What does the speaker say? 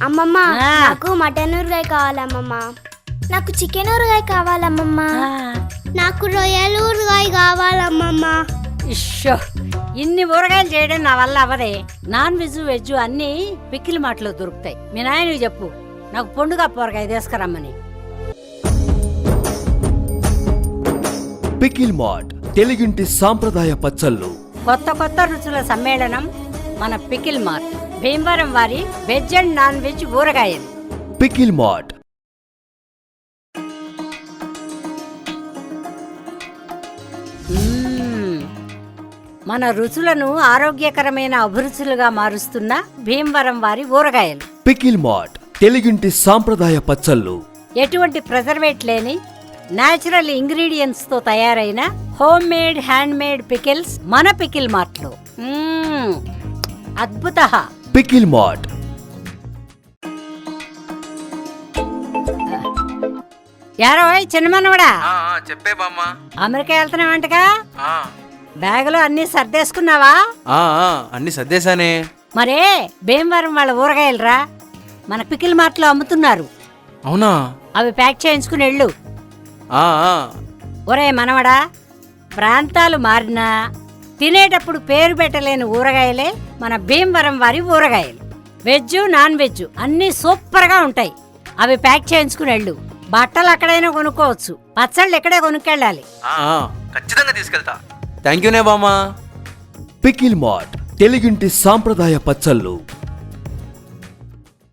అమ్మమ్మ నాకు మటన్ ఊరగాయ కావాలమ్మమ్మ. నాకు చికెన్ ఊరగాయ కావాలమ్మమ్మ. నాకు రొయ్యల ఊరగాయ కావాలమ్మమ్మ. ఇష్షో, ఇన్ని ఊరగాయలు చేయడం నా వల్ల అవదే. నాన్ వెజ్ వెజ్ అన్ని పిక్కిలి మాటలో దొరుకుతాయి. మీ నాయనకి చెప్పు నాకు పొండుగా ఊరగాయ తీసుకురమ్మని. పికిల్ మార్ట్ తెలుగింటి సాంప్రదాయ పచ్చళ్ళు. కొత్త కొత్త రుచుల సమ్మేళనం మన పికిల్ మార్ట్. భీమవరం వారి వెజ్ అండ్ నాన్ వెజ్ ఊరగాయలు. Pickle mart. మన రుచులను ఆరోగ్యకరమైన అభిరుచులుగా మారుస్తున్న భీమవరం వారి ఊరగాయలు. పికిల్ మార్ట్ తెలుగింటి సాంప్రదాయ పచ్చళ్ళు. ఎటువంటి ప్రిజర్వేట్ లేని నేచురల్ ఇంగ్రీడియంట్స్ తో తయారైన home made hand made pickles మన పికిల్ మార్ట్ లో. అద్భుత. Pickle mart. యారో చిన్నమనవడా, చెప్పే బామ్మ. అమెరికా వెళ్తున్నావంటగా? బ్యాగులో అన్ని సర్దేసుకున్నావా? అన్ని సర్దేశానే. మరే భీమవరం వాళ్ళ ఊరగాయలు రా, మన పికిల్ మార్ట్ లో అమ్ముతున్నారు. అవునా? అవి ప్యాక్ చేయించుకుని వెళ్ళు. ఒరే మనవడా, ప్రాంతాలు మారినా తినేటప్పుడు పేరు పెట్టలేని ఊరగాయలే మన భీమవరం వారి ఊరగాయలు. వెజ్ నాన్ వెజ్ అన్నీ సూపర్గా ఉంటాయి. అవి ప్యాక్ చేయించుకుని వెళ్ళు. బట్టలు అక్కడైనా కొనుక్కోవచ్చు, పచ్చళ్ళు ఇక్కడే కొనుక్కెళ్ళాలి. ఖచ్చితంగా తీసుకెళ్తా. థ్యాంక్ యూనే బామ్మా. పికిల్ మార్ట్ తెలుగింటి సాంప్రదాయ పచ్చళ్ళు.